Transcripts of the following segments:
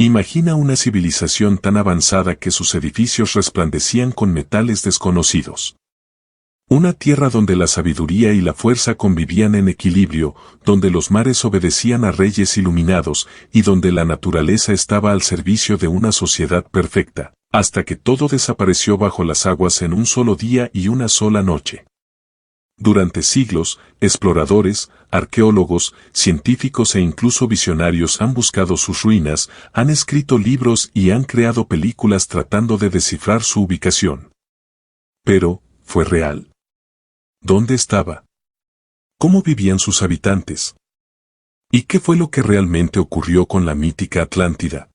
Imagina una civilización tan avanzada que sus edificios resplandecían con metales desconocidos. Una tierra donde la sabiduría y la fuerza convivían en equilibrio, donde los mares obedecían a reyes iluminados y donde la naturaleza estaba al servicio de una sociedad perfecta, hasta que todo desapareció bajo las aguas en un solo día y una sola noche. Durante siglos, exploradores, arqueólogos, científicos e incluso visionarios han buscado sus ruinas, han escrito libros y han creado películas tratando de descifrar su ubicación. Pero, ¿fue real? ¿Dónde estaba? ¿Cómo vivían sus habitantes? ¿Y qué fue lo que realmente ocurrió con la mítica Atlántida?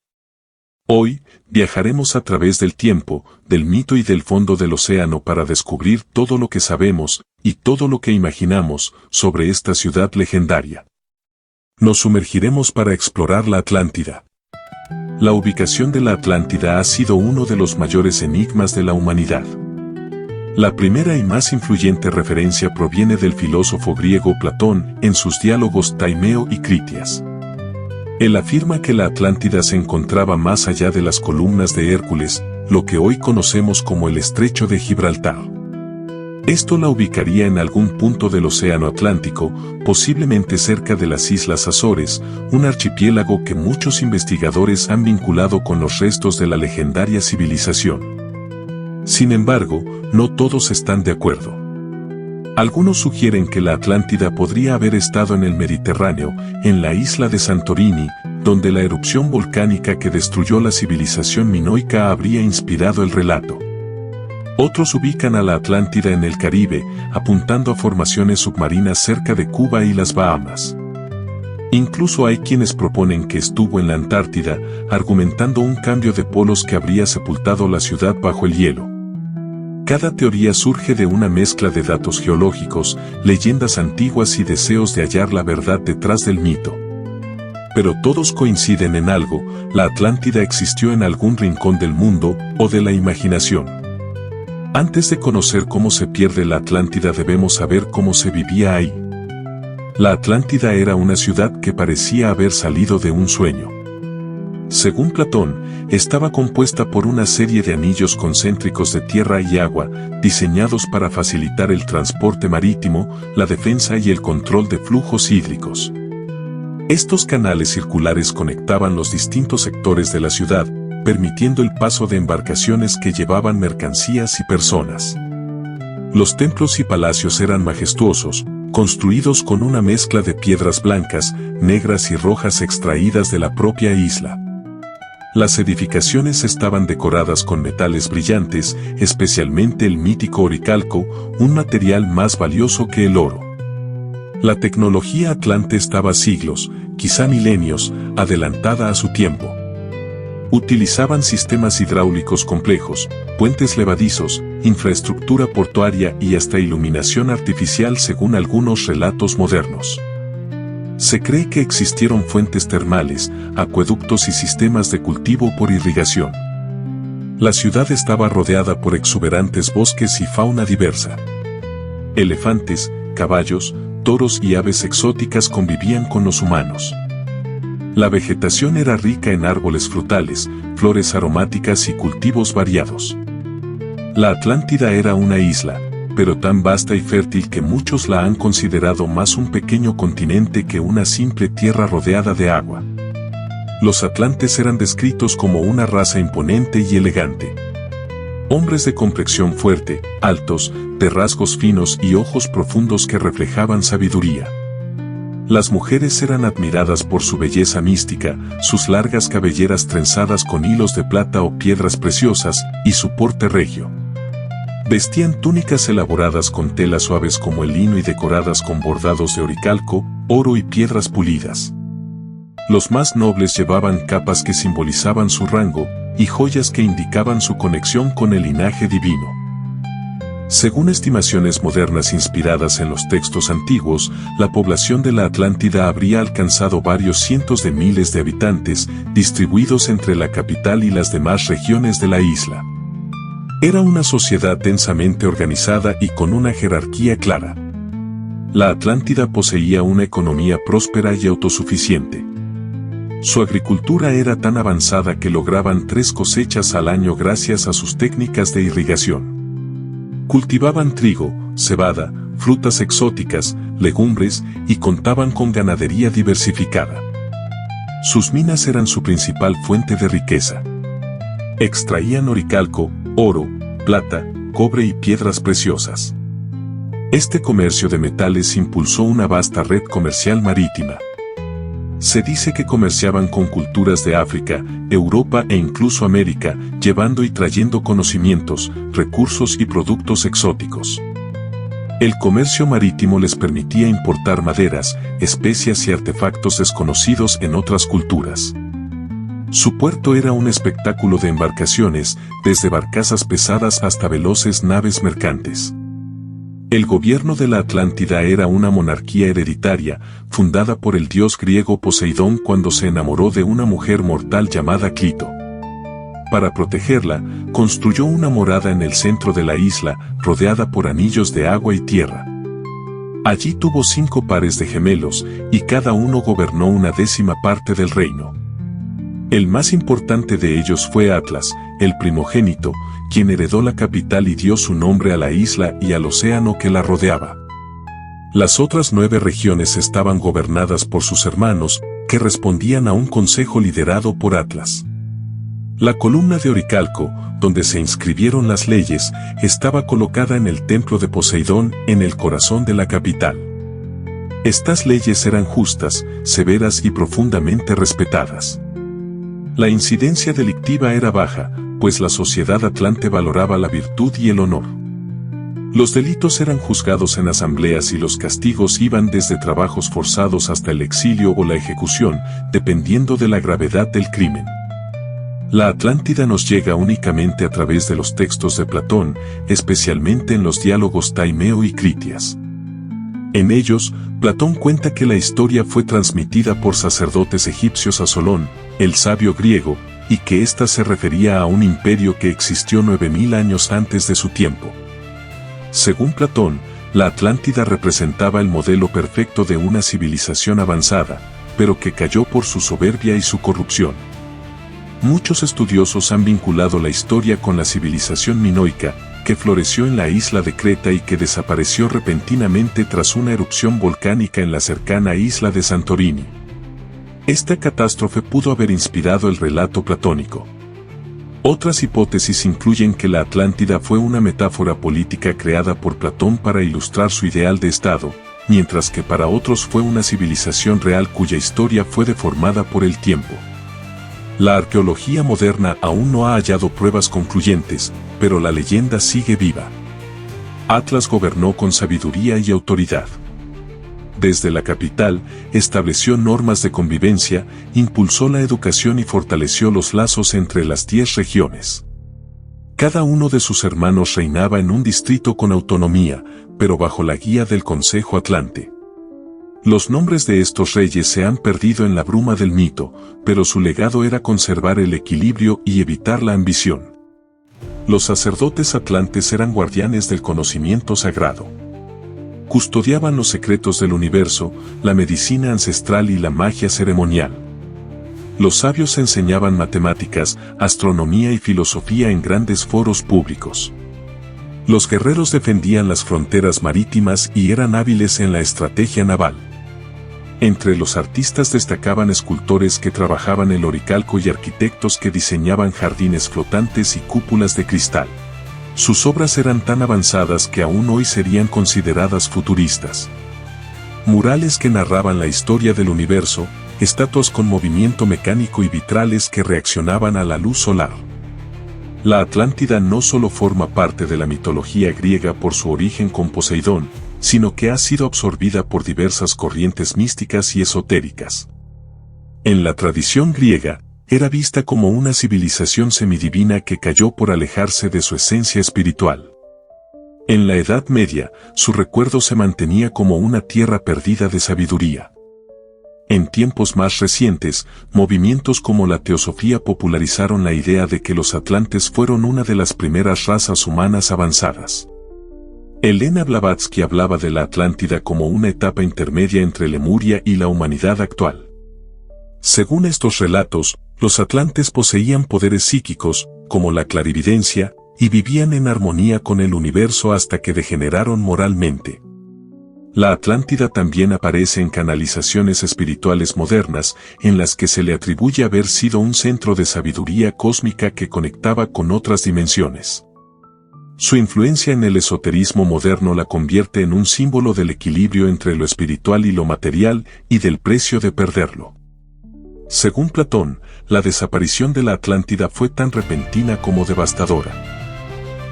Hoy, viajaremos a través del tiempo, del mito y del fondo del océano para descubrir todo lo que sabemos, y todo lo que imaginamos, sobre esta ciudad legendaria. Nos sumergiremos para explorar la Atlántida. La ubicación de la Atlántida ha sido uno de los mayores enigmas de la humanidad. La primera y más influyente referencia proviene del filósofo griego Platón en sus diálogos Taimeo y Critias. Él afirma que la Atlántida se encontraba más allá de las columnas de Hércules, lo que hoy conocemos como el Estrecho de Gibraltar. Esto la ubicaría en algún punto del Océano Atlántico, posiblemente cerca de las Islas Azores, un archipiélago que muchos investigadores han vinculado con los restos de la legendaria civilización. Sin embargo, no todos están de acuerdo. Algunos sugieren que la Atlántida podría haber estado en el Mediterráneo, en la isla de Santorini, donde la erupción volcánica que destruyó la civilización minoica habría inspirado el relato. Otros ubican a la Atlántida en el Caribe, apuntando a formaciones submarinas cerca de Cuba y las Bahamas. Incluso hay quienes proponen que estuvo en la Antártida, argumentando un cambio de polos que habría sepultado la ciudad bajo el hielo. Cada teoría surge de una mezcla de datos geológicos, leyendas antiguas y deseos de hallar la verdad detrás del mito. Pero todos coinciden en algo: la Atlántida existió en algún rincón del mundo, o de la imaginación. Antes de conocer cómo se pierde la Atlántida debemos saber cómo se vivía ahí. La Atlántida era una ciudad que parecía haber salido de un sueño. Según Platón, estaba compuesta por una serie de anillos concéntricos de tierra y agua, diseñados para facilitar el transporte marítimo, la defensa y el control de flujos hídricos. Estos canales circulares conectaban los distintos sectores de la ciudad, permitiendo el paso de embarcaciones que llevaban mercancías y personas. Los templos y palacios eran majestuosos, construidos con una mezcla de piedras blancas, negras y rojas extraídas de la propia isla. Las edificaciones estaban decoradas con metales brillantes, especialmente el mítico oricalco, un material más valioso que el oro. La tecnología atlante estaba siglos, quizá milenios, adelantada a su tiempo. Utilizaban sistemas hidráulicos complejos, puentes levadizos, infraestructura portuaria y hasta iluminación artificial según algunos relatos modernos. Se cree que existieron fuentes termales, acueductos y sistemas de cultivo por irrigación. La ciudad estaba rodeada por exuberantes bosques y fauna diversa. Elefantes, caballos, toros y aves exóticas convivían con los humanos. La vegetación era rica en árboles frutales, flores aromáticas y cultivos variados. La Atlántida era una isla, pero tan vasta y fértil que muchos la han considerado más un pequeño continente que una simple tierra rodeada de agua. Los atlantes eran descritos como una raza imponente y elegante. Hombres de complexión fuerte, altos, de rasgos finos y ojos profundos que reflejaban sabiduría. Las mujeres eran admiradas por su belleza mística, sus largas cabelleras trenzadas con hilos de plata o piedras preciosas, y su porte regio. Vestían túnicas elaboradas con telas suaves como el lino y decoradas con bordados de oricalco, oro y piedras pulidas. Los más nobles llevaban capas que simbolizaban su rango, y joyas que indicaban su conexión con el linaje divino. Según estimaciones modernas inspiradas en los textos antiguos, la población de la Atlántida habría alcanzado varios cientos de miles de habitantes, distribuidos entre la capital y las demás regiones de la isla. Era una sociedad densamente organizada y con una jerarquía clara. La Atlántida poseía una economía próspera y autosuficiente. Su agricultura era tan avanzada que lograban 3 cosechas al año gracias a sus técnicas de irrigación. Cultivaban trigo, cebada, frutas exóticas, legumbres y contaban con ganadería diversificada. Sus minas eran su principal fuente de riqueza. Extraían oricalco, oro, plata, cobre y piedras preciosas. Este comercio de metales impulsó una vasta red comercial marítima. Se dice que comerciaban con culturas de África, Europa e incluso América, llevando y trayendo conocimientos, recursos y productos exóticos. El comercio marítimo les permitía importar maderas, especias y artefactos desconocidos en otras culturas. Su puerto era un espectáculo de embarcaciones, desde barcazas pesadas hasta veloces naves mercantes. El gobierno de la Atlántida era una monarquía hereditaria, fundada por el dios griego Poseidón cuando se enamoró de una mujer mortal llamada Clito. Para protegerla, construyó una morada en el centro de la isla, rodeada por anillos de agua y tierra. Allí tuvo 5 pares de gemelos, y cada uno gobernó una 10ª parte del reino. El más importante de ellos fue Atlas, el primogénito, quien heredó la capital y dio su nombre a la isla y al océano que la rodeaba. Las otras 9 regiones estaban gobernadas por sus hermanos, que respondían a un consejo liderado por Atlas. La columna de oricalco, donde se inscribieron las leyes, estaba colocada en el templo de Poseidón, en el corazón de la capital. Estas leyes eran justas, severas y profundamente respetadas. La incidencia delictiva era baja, pues la sociedad atlante valoraba la virtud y el honor. Los delitos eran juzgados en asambleas y los castigos iban desde trabajos forzados hasta el exilio o la ejecución, dependiendo de la gravedad del crimen. La Atlántida nos llega únicamente a través de los textos de Platón, especialmente en los diálogos Taimeo y Critias. En ellos, Platón cuenta que la historia fue transmitida por sacerdotes egipcios a Solón, el sabio griego, y que ésta se refería a un imperio que existió 9000 años antes de su tiempo. Según Platón, la Atlántida representaba el modelo perfecto de una civilización avanzada, pero que cayó por su soberbia y su corrupción. Muchos estudiosos han vinculado la historia con la civilización minoica, que floreció en la isla de Creta y que desapareció repentinamente tras una erupción volcánica en la cercana isla de Santorini. Esta catástrofe pudo haber inspirado el relato platónico. Otras hipótesis incluyen que la Atlántida fue una metáfora política creada por Platón para ilustrar su ideal de Estado, mientras que para otros fue una civilización real cuya historia fue deformada por el tiempo. La arqueología moderna aún no ha hallado pruebas concluyentes, pero la leyenda sigue viva. Atlas gobernó con sabiduría y autoridad. Desde la capital, estableció normas de convivencia, impulsó la educación y fortaleció los lazos entre las 10 regiones. Cada uno de sus hermanos reinaba en un distrito con autonomía, pero bajo la guía del Consejo Atlante. Los nombres de estos reyes se han perdido en la bruma del mito, pero su legado era conservar el equilibrio y evitar la ambición. Los sacerdotes atlantes eran guardianes del conocimiento sagrado. Custodiaban los secretos del universo, la medicina ancestral y la magia ceremonial. Los sabios enseñaban matemáticas, astronomía y filosofía en grandes foros públicos. Los guerreros defendían las fronteras marítimas y eran hábiles en la estrategia naval. Entre los artistas destacaban escultores que trabajaban el oricalco y arquitectos que diseñaban jardines flotantes y cúpulas de cristal. Sus obras eran tan avanzadas que aún hoy serían consideradas futuristas. Murales que narraban la historia del universo, estatuas con movimiento mecánico y vitrales que reaccionaban a la luz solar. La Atlántida no solo forma parte de la mitología griega por su origen con Poseidón, sino que ha sido absorbida por diversas corrientes místicas y esotéricas. En la tradición griega, era vista como una civilización semidivina que cayó por alejarse de su esencia espiritual. En la Edad Media, su recuerdo se mantenía como una tierra perdida de sabiduría. En tiempos más recientes, movimientos como la teosofía popularizaron la idea de que los atlantes fueron una de las primeras razas humanas avanzadas. Elena Blavatsky hablaba de la Atlántida como una etapa intermedia entre Lemuria y la humanidad actual. Según estos relatos, los atlantes poseían poderes psíquicos, como la clarividencia, y vivían en armonía con el universo hasta que degeneraron moralmente. La Atlántida también aparece en canalizaciones espirituales modernas, en las que se le atribuye haber sido un centro de sabiduría cósmica que conectaba con otras dimensiones. Su influencia en el esoterismo moderno la convierte en un símbolo del equilibrio entre lo espiritual y lo material y del precio de perderlo. Según Platón, la desaparición de la Atlántida fue tan repentina como devastadora.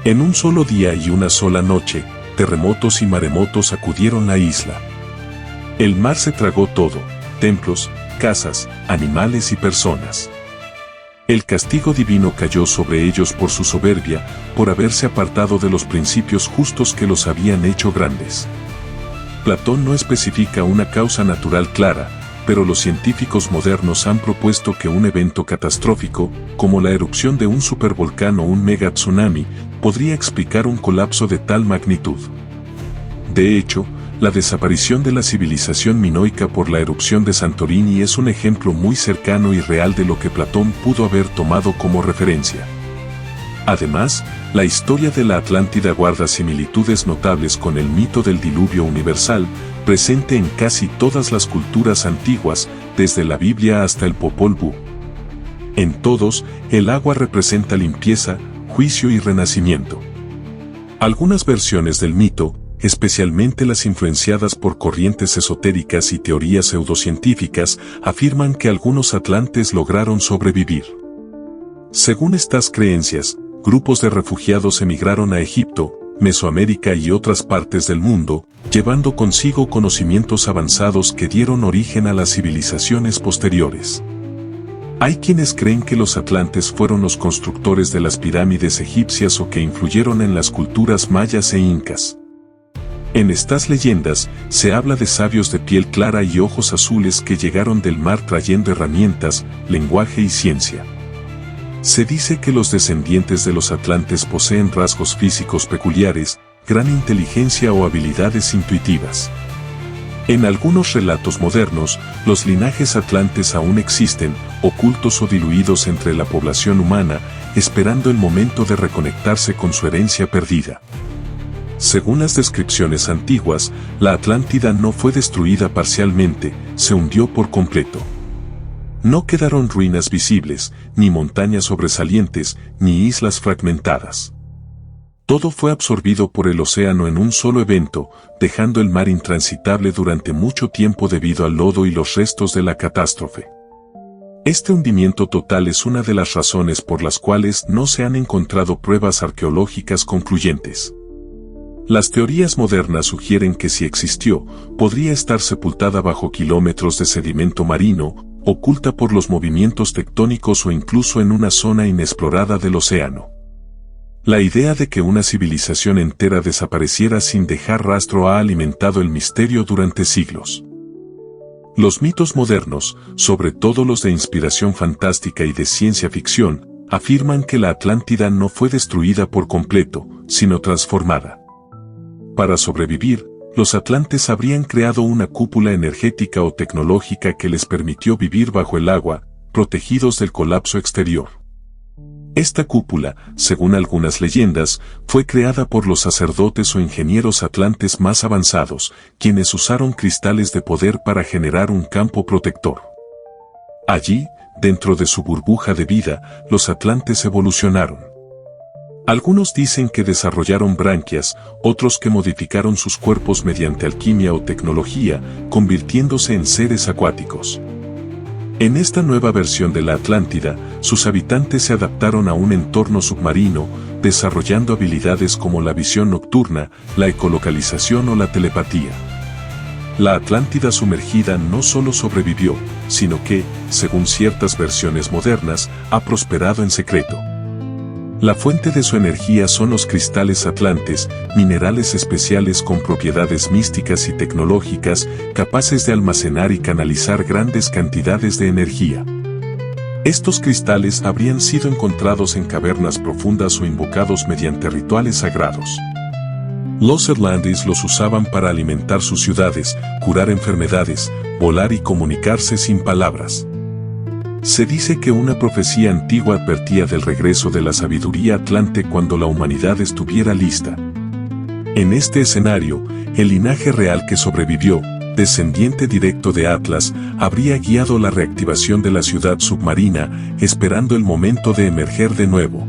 En un solo día y una sola noche, terremotos y maremotos sacudieron la isla. El mar se tragó todo, templos, casas, animales y personas. El castigo divino cayó sobre ellos por su soberbia, por haberse apartado de los principios justos que los habían hecho grandes. Platón no especifica una causa natural clara, pero los científicos modernos han propuesto que un evento catastrófico, como la erupción de un supervolcán o un mega tsunami, podría explicar un colapso de tal magnitud. De hecho, la desaparición de la civilización minoica por la erupción de Santorini es un ejemplo muy cercano y real de lo que Platón pudo haber tomado como referencia. Además, la historia de la Atlántida guarda similitudes notables con el mito del diluvio universal, presente en casi todas las culturas antiguas, desde la Biblia hasta el Popol Vuh. En todos, el agua representa limpieza, juicio y renacimiento. Algunas versiones del mito, especialmente las influenciadas por corrientes esotéricas y teorías pseudocientíficas, afirman que algunos atlantes lograron sobrevivir. Según estas creencias, grupos de refugiados emigraron a Egipto, Mesoamérica y otras partes del mundo, llevando consigo conocimientos avanzados que dieron origen a las civilizaciones posteriores. Hay quienes creen que los atlantes fueron los constructores de las pirámides egipcias o que influyeron en las culturas mayas e incas. En estas leyendas, se habla de sabios de piel clara y ojos azules que llegaron del mar trayendo herramientas, lenguaje y ciencia. Se dice que los descendientes de los atlantes poseen rasgos físicos peculiares, gran inteligencia o habilidades intuitivas. En algunos relatos modernos, los linajes atlantes aún existen, ocultos o diluidos entre la población humana, esperando el momento de reconectarse con su herencia perdida. Según las descripciones antiguas, la Atlántida no fue destruida parcialmente, se hundió por completo. No quedaron ruinas visibles, ni montañas sobresalientes, ni islas fragmentadas. Todo fue absorbido por el océano en un solo evento, dejando el mar intransitable durante mucho tiempo debido al lodo y los restos de la catástrofe. Este hundimiento total es una de las razones por las cuales no se han encontrado pruebas arqueológicas concluyentes. Las teorías modernas sugieren que si existió, podría estar sepultada bajo kilómetros de sedimento marino, oculta por los movimientos tectónicos o incluso en una zona inexplorada del océano. La idea de que una civilización entera desapareciera sin dejar rastro ha alimentado el misterio durante siglos. Los mitos modernos, sobre todo los de inspiración fantástica y de ciencia ficción, afirman que la Atlántida no fue destruida por completo, sino transformada. Para sobrevivir, los atlantes habrían creado una cúpula energética o tecnológica que les permitió vivir bajo el agua, protegidos del colapso exterior. Esta cúpula, según algunas leyendas, fue creada por los sacerdotes o ingenieros atlantes más avanzados, quienes usaron cristales de poder para generar un campo protector. Allí, dentro de su burbuja de vida, los atlantes evolucionaron. Algunos dicen que desarrollaron branquias, otros que modificaron sus cuerpos mediante alquimia o tecnología, convirtiéndose en seres acuáticos. En esta nueva versión de la Atlántida, sus habitantes se adaptaron a un entorno submarino, desarrollando habilidades como la visión nocturna, la ecolocalización o la telepatía. La Atlántida sumergida no solo sobrevivió, sino que, según ciertas versiones modernas, ha prosperado en secreto. La fuente de su energía son los cristales atlantes, minerales especiales con propiedades místicas y tecnológicas, capaces de almacenar y canalizar grandes cantidades de energía. Estos cristales habrían sido encontrados en cavernas profundas o invocados mediante rituales sagrados. Los atlantes los usaban para alimentar sus ciudades, curar enfermedades, volar y comunicarse sin palabras. Se dice que una profecía antigua advertía del regreso de la sabiduría atlante cuando la humanidad estuviera lista. En este escenario, el linaje real que sobrevivió, descendiente directo de Atlas, habría guiado la reactivación de la ciudad submarina, esperando el momento de emerger de nuevo.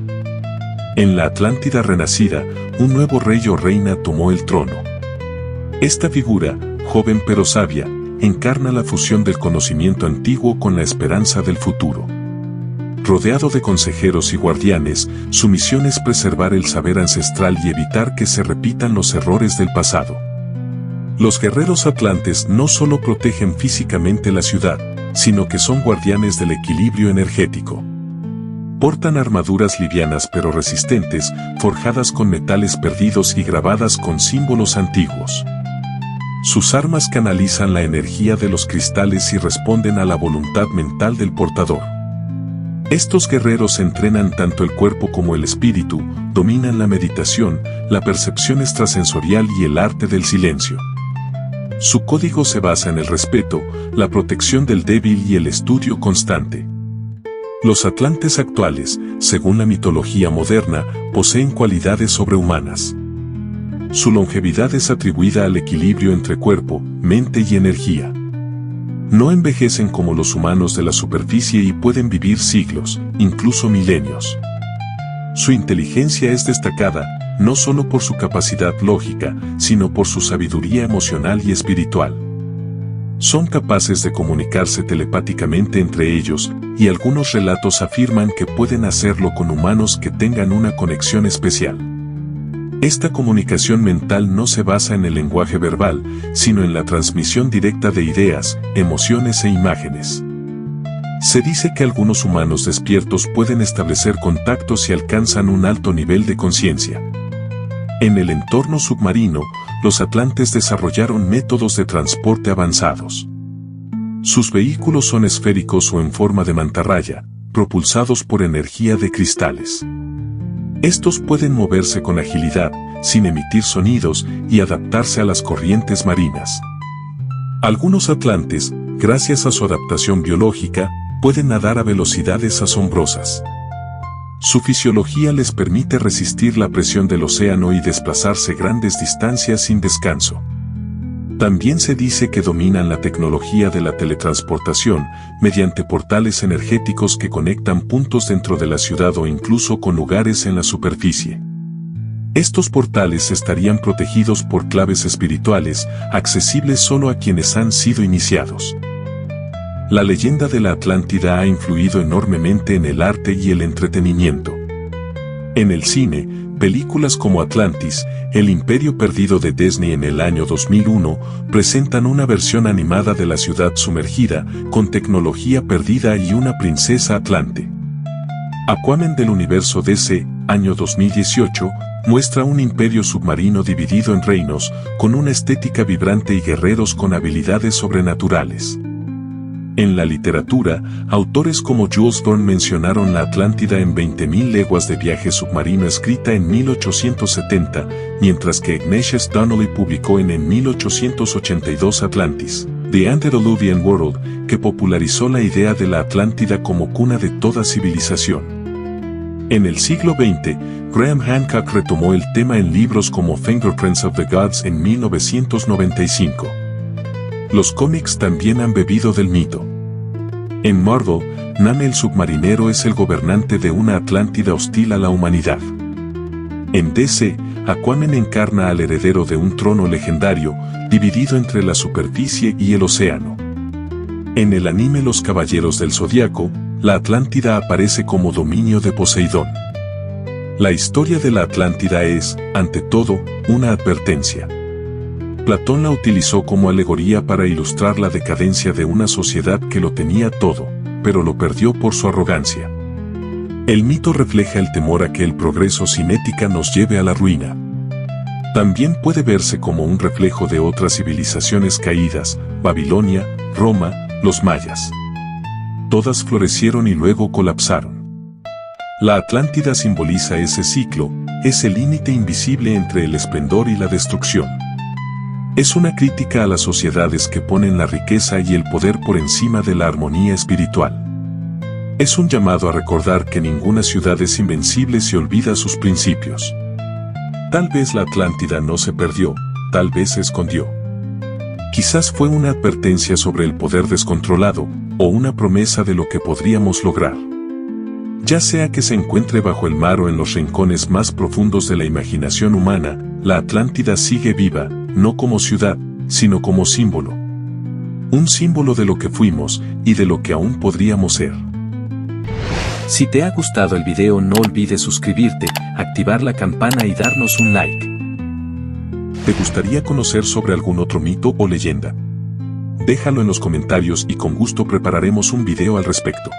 En la Atlántida renacida, un nuevo rey o reina tomó el trono. Esta figura, joven pero sabia, encarna la fusión del conocimiento antiguo con la esperanza del futuro. Rodeado de consejeros y guardianes, su misión es preservar el saber ancestral y evitar que se repitan los errores del pasado. Los guerreros atlantes no solo protegen físicamente la ciudad, sino que son guardianes del equilibrio energético. Portan armaduras livianas pero resistentes, forjadas con metales perdidos y grabadas con símbolos antiguos. Sus armas canalizan la energía de los cristales y responden a la voluntad mental del portador. Estos guerreros entrenan tanto el cuerpo como el espíritu, dominan la meditación, la percepción extrasensorial y el arte del silencio. Su código se basa en el respeto, la protección del débil y el estudio constante. Los atlantes actuales, según la mitología moderna, poseen cualidades sobrehumanas. Su longevidad es atribuida al equilibrio entre cuerpo, mente y energía. No envejecen como los humanos de la superficie y pueden vivir siglos, incluso milenios. Su inteligencia es destacada, no solo por su capacidad lógica, sino por su sabiduría emocional y espiritual. Son capaces de comunicarse telepáticamente entre ellos, y algunos relatos afirman que pueden hacerlo con humanos que tengan una conexión especial. Esta comunicación mental no se basa en el lenguaje verbal, sino en la transmisión directa de ideas, emociones e imágenes. Se dice que algunos humanos despiertos pueden establecer contactos si alcanzan un alto nivel de conciencia. En el entorno submarino, los atlantes desarrollaron métodos de transporte avanzados. Sus vehículos son esféricos o en forma de mantarraya, propulsados por energía de cristales. Estos pueden moverse con agilidad, sin emitir sonidos y adaptarse a las corrientes marinas. Algunos atlantes, gracias a su adaptación biológica, pueden nadar a velocidades asombrosas. Su fisiología les permite resistir la presión del océano y desplazarse grandes distancias sin descanso. También se dice que dominan la tecnología de la teletransportación, mediante portales energéticos que conectan puntos dentro de la ciudad o incluso con lugares en la superficie. Estos portales estarían protegidos por claves espirituales, accesibles solo a quienes han sido iniciados. La leyenda de la Atlántida ha influido enormemente en el arte y el entretenimiento. En el cine, películas como Atlantis, El Imperio Perdido de Disney en el año 2001, presentan una versión animada de la ciudad sumergida, con tecnología perdida y una princesa atlante. Aquaman del universo DC, año 2018, muestra un imperio submarino dividido en reinos, con una estética vibrante y guerreros con habilidades sobrenaturales. En la literatura, autores como Jules Verne mencionaron la Atlántida en 20.000 leguas de viaje submarino escrita en 1870, mientras que Ignatius Donnelly publicó en 1882 Atlantis, The Antediluvian World, que popularizó la idea de la Atlántida como cuna de toda civilización. En el siglo XX, Graham Hancock retomó el tema en libros como Fingerprints of the Gods en 1995. Los cómics también han bebido del mito. En Marvel, Name el submarinero es el gobernante de una Atlántida hostil a la humanidad. En DC, Aquaman encarna al heredero de un trono legendario, dividido entre la superficie y el océano. En el anime Los Caballeros del Zodiaco, la Atlántida aparece como dominio de Poseidón. La historia de la Atlántida es, ante todo, una advertencia. Platón la utilizó como alegoría para ilustrar la decadencia de una sociedad que lo tenía todo, pero lo perdió por su arrogancia. El mito refleja el temor a que el progreso sin ética nos lleve a la ruina. También puede verse como un reflejo de otras civilizaciones caídas, Babilonia, Roma, los mayas. Todas florecieron y luego colapsaron. La Atlántida simboliza ese ciclo, ese límite invisible entre el esplendor y la destrucción. Es una crítica a las sociedades que ponen la riqueza y el poder por encima de la armonía espiritual. Es un llamado a recordar que ninguna ciudad es invencible si olvida sus principios. Tal vez la Atlántida no se perdió, tal vez se escondió. Quizás fue una advertencia sobre el poder descontrolado, o una promesa de lo que podríamos lograr. Ya sea que se encuentre bajo el mar o en los rincones más profundos de la imaginación humana, la Atlántida sigue viva, no como ciudad, sino como símbolo. Un símbolo de lo que fuimos, y de lo que aún podríamos ser. Si te ha gustado el video no olvides suscribirte, activar la campana y darnos un like. ¿Te gustaría conocer sobre algún otro mito o leyenda? Déjalo en los comentarios y con gusto prepararemos un video al respecto.